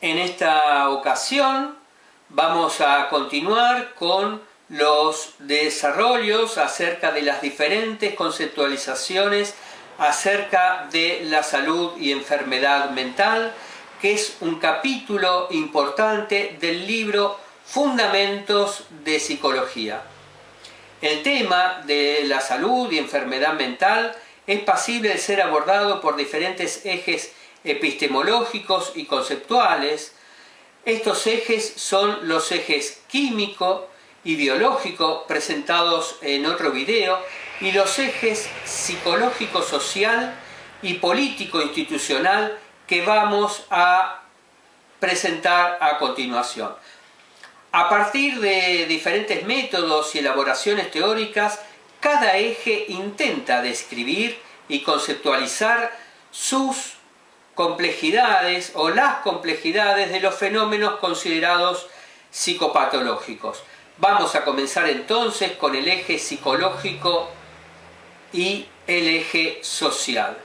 En esta ocasión vamos a continuar con los desarrollos acerca de las diferentes conceptualizaciones acerca de la salud y enfermedad mental, que es un capítulo importante del libro Fundamentos de Psicología. El tema de la salud y enfermedad mental es pasible de ser abordado por diferentes ejes epistemológicos y conceptuales. Estos ejes son los ejes químico y biológico presentados en otro video y los ejes psicológico-social y político-institucional que vamos a presentar a continuación. A partir de diferentes métodos y elaboraciones teóricas, cada eje intenta describir y conceptualizar sus complejidades o las complejidades de los fenómenos considerados psicopatológicos. Vamos a comenzar entonces con el eje psicológico y el eje social.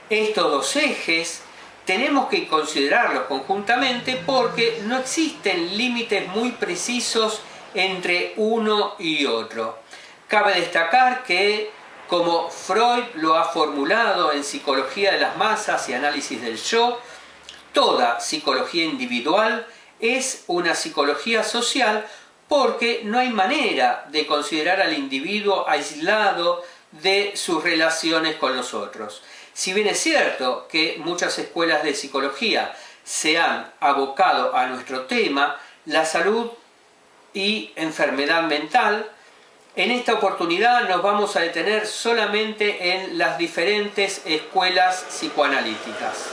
Estos dos ejes tenemos que considerarlos conjuntamente porque no existen límites muy precisos entre uno y otro. Cabe destacar que, como Freud lo ha formulado en Psicología de las Masas y Análisis del Yo, toda psicología individual es una psicología social porque no hay manera de considerar al individuo aislado de sus relaciones con los otros. Si bien es cierto que muchas escuelas de psicología se han abocado a nuestro tema, la salud y enfermedad mental, en esta oportunidad nos vamos a detener solamente en las diferentes escuelas psicoanalíticas.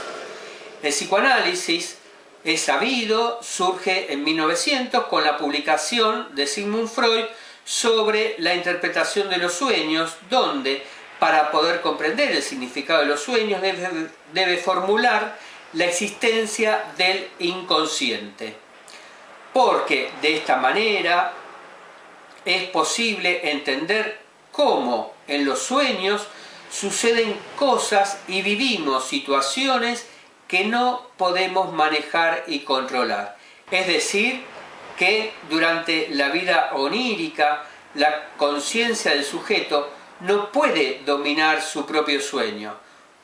El psicoanálisis, es sabido, surge en 1900 con la publicación de Sigmund Freud sobre la interpretación de los sueños, donde para poder comprender el significado de los sueños debe formular la existencia del inconsciente, porque de esta manera es posible entender cómo en los sueños suceden cosas y vivimos situaciones que no podemos manejar y controlar. Es decir, que durante la vida onírica la conciencia del sujeto no puede dominar su propio sueño.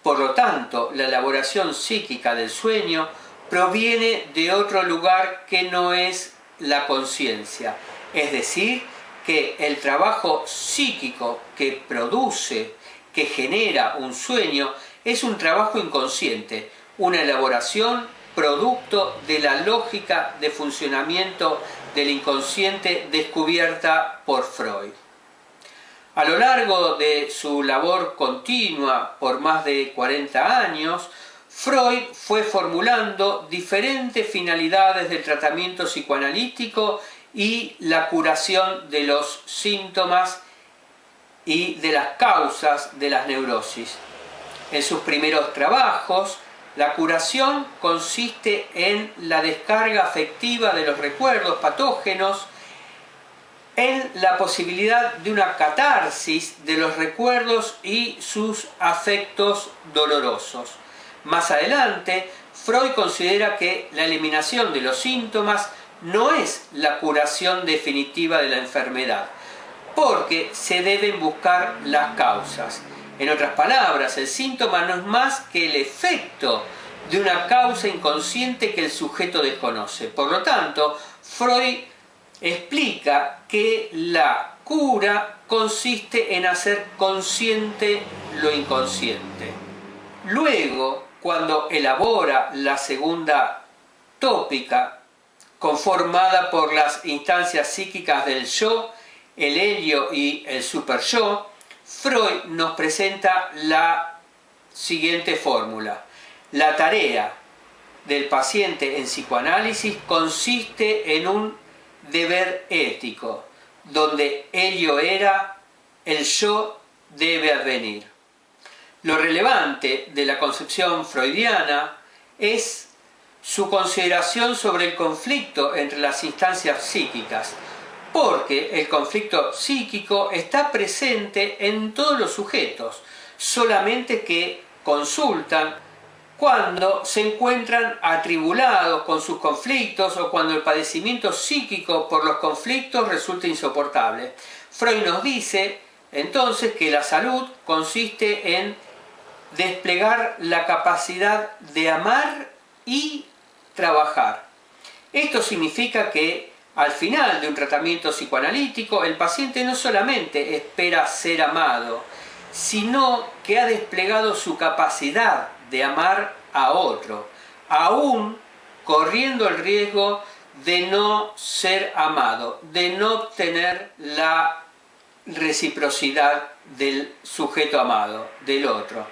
Por lo tanto, la elaboración psíquica del sueño proviene de otro lugar que no es la conciencia. Es decir, que el trabajo psíquico que produce, que genera un sueño, es un trabajo inconsciente, una elaboración producto de la lógica de funcionamiento del inconsciente descubierta por Freud. A lo largo de su labor continua por más de 40 años, Freud fue formulando diferentes finalidades del tratamiento psicoanalítico y la curación de los síntomas y de las causas de las neurosis. En sus primeros trabajos, la curación consiste en la descarga afectiva de los recuerdos patógenos, en la posibilidad de una catarsis de los recuerdos y sus afectos dolorosos. Más adelante, Freud considera que la eliminación de los síntomas no es la curación definitiva de la enfermedad, porque se deben buscar las causas. En otras palabras, el síntoma no es más que el efecto de una causa inconsciente que el sujeto desconoce. Por lo tanto, Freud explica que la cura consiste en hacer consciente lo inconsciente. Luego, cuando elabora la segunda tópica, conformada por las instancias psíquicas del yo, el helio y el superyo, Freud nos presenta la siguiente fórmula. La tarea del paciente en psicoanálisis consiste en un deber ético, donde ello era, el yo debe advenir. Lo relevante de la concepción freudiana es su consideración sobre el conflicto entre las instancias psíquicas, porque el conflicto psíquico está presente en todos los sujetos, solamente que consultan cuando se encuentran atribulados con sus conflictos o cuando el padecimiento psíquico por los conflictos resulta insoportable. Freud nos dice entonces que la salud consiste en desplegar la capacidad de amar y trabajar. Esto significa que al final de un tratamiento psicoanalítico el paciente no solamente espera ser amado, sino que ha desplegado su capacidad de amar a otro, aún corriendo el riesgo de no ser amado, de no obtener la reciprocidad del sujeto amado, del otro.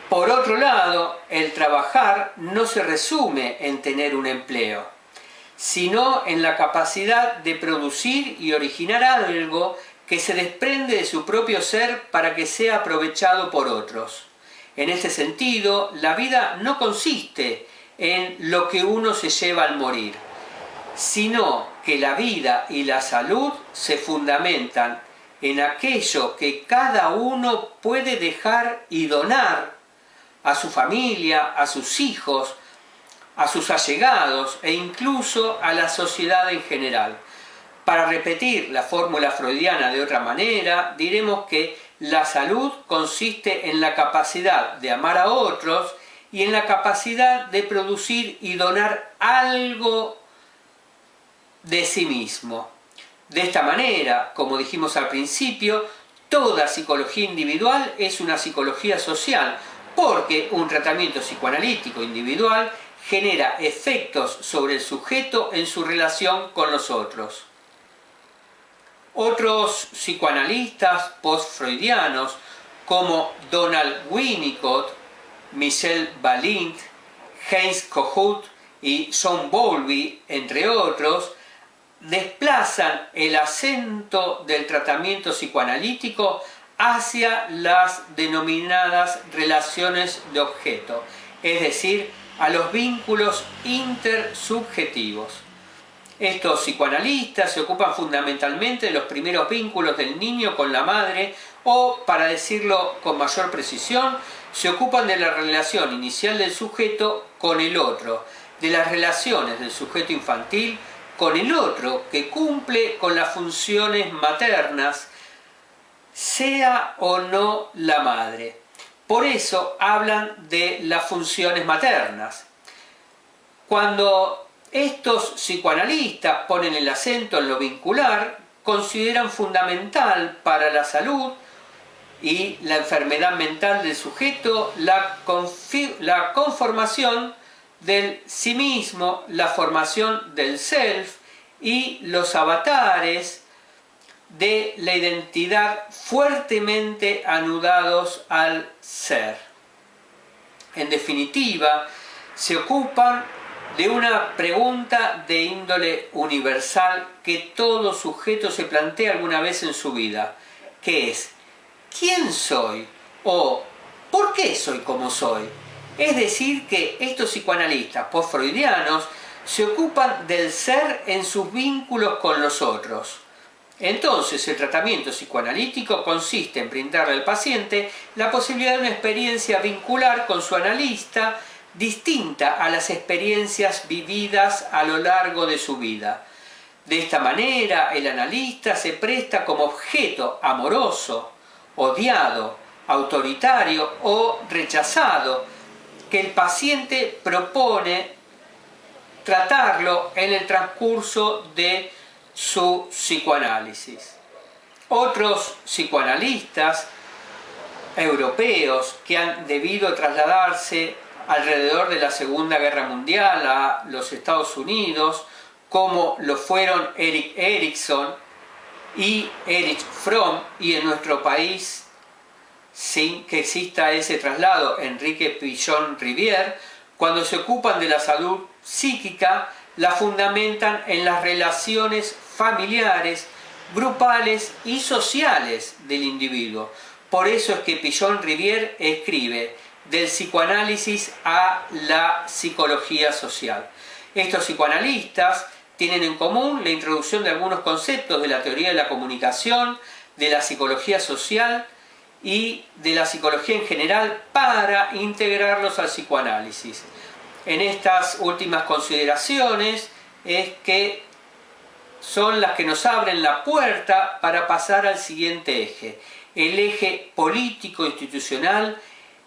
Por otro lado, el trabajar no se resume en tener un empleo, sino en la capacidad de producir y originar algo que se desprende de su propio ser para que sea aprovechado por otros. En este sentido, la vida no consiste en lo que uno se lleva al morir, sino que la vida y la salud se fundamentan en aquello que cada uno puede dejar y donar a su familia, a sus hijos, a sus allegados e incluso a la sociedad en general. Para repetir la fórmula freudiana de otra manera, diremos que la salud consiste en la capacidad de amar a otros y en la capacidad de producir y donar algo de sí mismo. De esta manera, como dijimos al principio, toda psicología individual es una psicología social, porque un tratamiento psicoanalítico individual genera efectos sobre el sujeto en su relación con los otros. Otros psicoanalistas post-freudianos como Donald Winnicott, Michel Balint, Heinz Kohut y John Bowlby, entre otros, desplazan el acento del tratamiento psicoanalítico hacia las denominadas relaciones de objeto, es decir, a los vínculos intersubjetivos. Estos psicoanalistas se ocupan fundamentalmente de los primeros vínculos del niño con la madre o, para decirlo con mayor precisión, se ocupan de la relación inicial del sujeto con el otro, de las relaciones del sujeto infantil con el otro que cumple con las funciones maternas, sea o no la madre. Por eso hablan de las funciones maternas. Cuando estos psicoanalistas ponen el acento en lo vincular, consideran fundamental para la salud y la enfermedad mental del sujeto la conformación del sí mismo, la formación del self y los avatares de la identidad fuertemente anudados al ser. En definitiva, se ocupan de una pregunta de índole universal que todo sujeto se plantea alguna vez en su vida, que es ¿quién soy? O ¿por qué soy como soy? Es decir, que estos psicoanalistas post-freudianos se ocupan del ser en sus vínculos con los otros. Entonces, el tratamiento psicoanalítico consiste en brindarle al paciente la posibilidad de una experiencia vincular con su analista distinta a las experiencias vividas a lo largo de su vida. De esta manera, el analista se presta como objeto amoroso, odiado, autoritario o rechazado, que el paciente propone tratarlo en el transcurso de su psicoanálisis. Otros psicoanalistas europeos que han debido trasladarse alrededor de la Segunda Guerra Mundial a los Estados Unidos, como lo fueron Erik Erikson y Erich Fromm, y en nuestro país, sin que exista ese traslado, Enrique Pillon-Rivière, cuando se ocupan de la salud psíquica, la fundamentan en las relaciones familiares, grupales y sociales del individuo. Por eso es que Pillon-Rivière escribe del psicoanálisis a la psicología social. Estos psicoanalistas tienen en común la introducción de algunos conceptos de la teoría de la comunicación, de la psicología social y de la psicología en general para integrarlos al psicoanálisis. En estas últimas consideraciones es que son las que nos abren la puerta para pasar al siguiente eje, el eje político-institucional,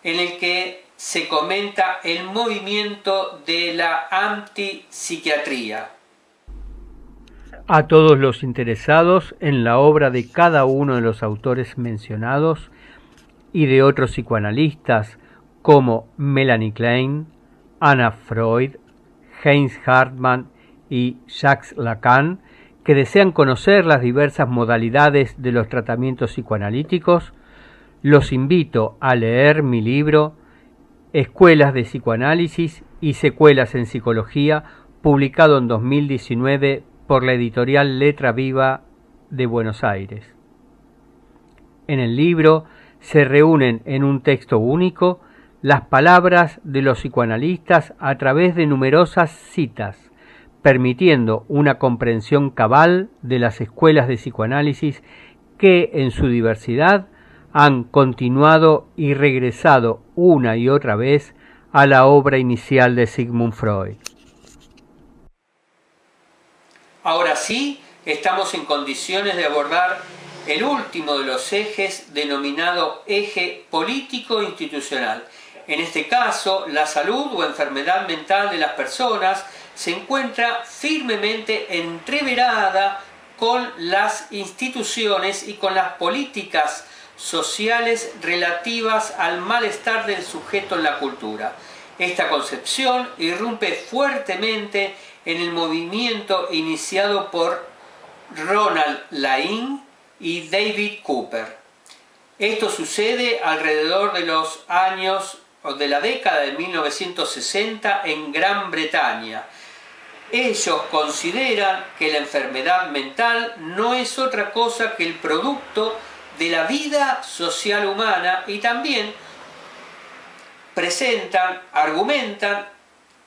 en el que se comenta el movimiento de la antipsiquiatría. A todos los interesados en la obra de cada uno de los autores mencionados y de otros psicoanalistas como Melanie Klein, Anna Freud, Heinz Hartmann y Jacques Lacan, que desean conocer las diversas modalidades de los tratamientos psicoanalíticos, los invito a leer mi libro Escuelas de Psicoanálisis y Secuelas en Psicología, publicado en 2019 por la editorial Letra Viva de Buenos Aires. En el libro se reúnen en un texto único las palabras de los psicoanalistas a través de numerosas citas, permitiendo una comprensión cabal de las escuelas de psicoanálisis que, en su diversidad, han continuado y regresado una y otra vez a la obra inicial de Sigmund Freud. Ahora sí, estamos en condiciones de abordar el último de los ejes, denominado eje político-institucional. En este caso, la salud o enfermedad mental de las personas se encuentra firmemente entreverada con las instituciones y con las políticas sociales relativas al malestar del sujeto en la cultura. Esta concepción irrumpe fuertemente en el movimiento iniciado por Ronald Laing y David Cooper. Esto sucede alrededor de los años o de la década de 1960 en Gran Bretaña. Ellos consideran que la enfermedad mental no es otra cosa que el producto de la vida social humana y también presentan, argumentan,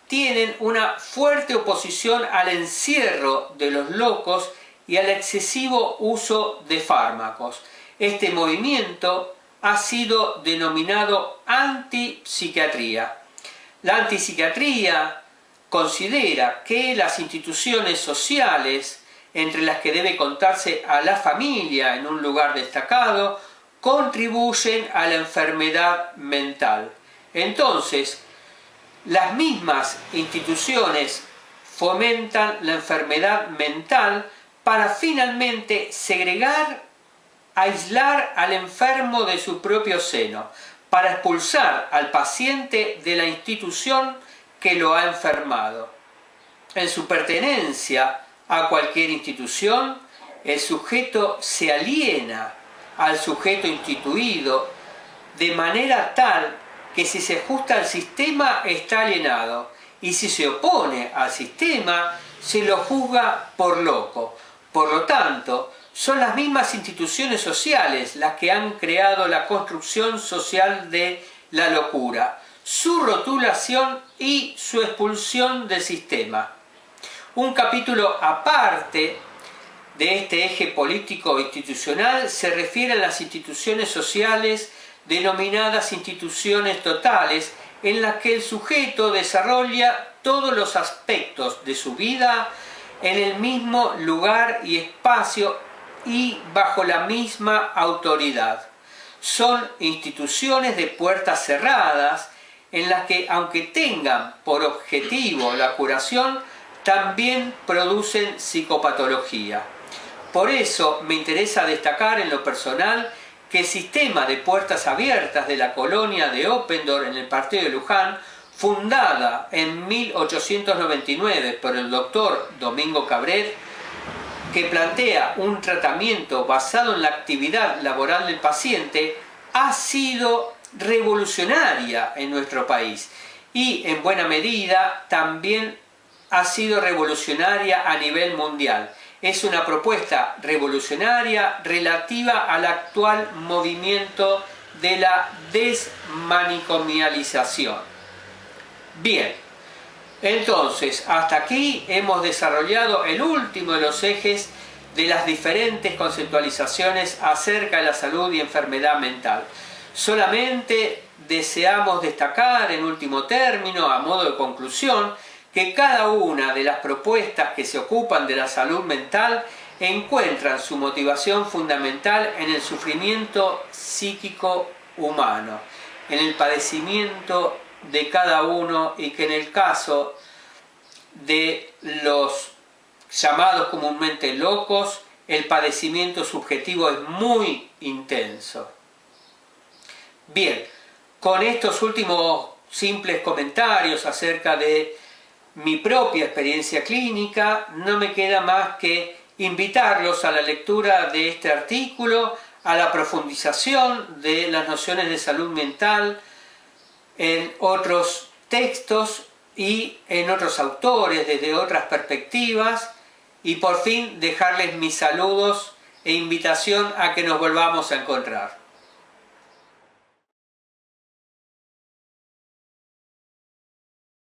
tienen una fuerte oposición al encierro de los locos y al excesivo uso de fármacos. Este movimiento ha sido denominado antipsiquiatría. La antipsiquiatría considera que las instituciones sociales, entre las que debe contarse a la familia en un lugar destacado, contribuyen a la enfermedad mental. Entonces, las mismas instituciones fomentan la enfermedad mental para finalmente segregar, aislar al enfermo de su propio seno, para expulsar al paciente de la institución que lo ha enfermado. En su pertenencia a cualquier institución, el sujeto se aliena al sujeto instituido de manera tal que si se ajusta al sistema está alienado y si se opone al sistema se lo juzga por loco. Por lo tanto, son las mismas instituciones sociales las que han creado la construcción social de la locura, su rotulación y su expulsión del sistema. Un capítulo aparte de este eje político-institucional se refiere a las instituciones sociales denominadas instituciones totales, en las que el sujeto desarrolla todos los aspectos de su vida en el mismo lugar y espacio y bajo la misma autoridad. Son instituciones de puertas cerradas en las que, aunque tengan por objetivo la curación, también producen psicopatología. Por eso me interesa destacar en lo personal que el sistema de puertas abiertas de la colonia de Oppendorf en el partido de Luján, fundada en 1899 por el doctor Domingo Cabret, que plantea un tratamiento basado en la actividad laboral del paciente, ha sido revolucionaria en nuestro país y en buena medida también ha sido revolucionaria a nivel mundial. Es una propuesta revolucionaria relativa al actual movimiento de la desmanicomialización. Bien, entonces hasta aquí hemos desarrollado el último de los ejes de las diferentes conceptualizaciones acerca de la salud y enfermedad mental. Solamente deseamos destacar en último término, a modo de conclusión, que cada una de las propuestas que se ocupan de la salud mental encuentran su motivación fundamental en el sufrimiento psíquico humano, en el padecimiento de cada uno, y que en el caso de los llamados comúnmente locos, el padecimiento subjetivo es muy intenso. Bien, con estos últimos simples comentarios acerca de mi propia experiencia clínica, no me queda más que invitarlos a la lectura de este artículo, a la profundización de las nociones de salud mental en otros textos y en otros autores desde otras perspectivas, y por fin dejarles mis saludos e invitación a que nos volvamos a encontrar.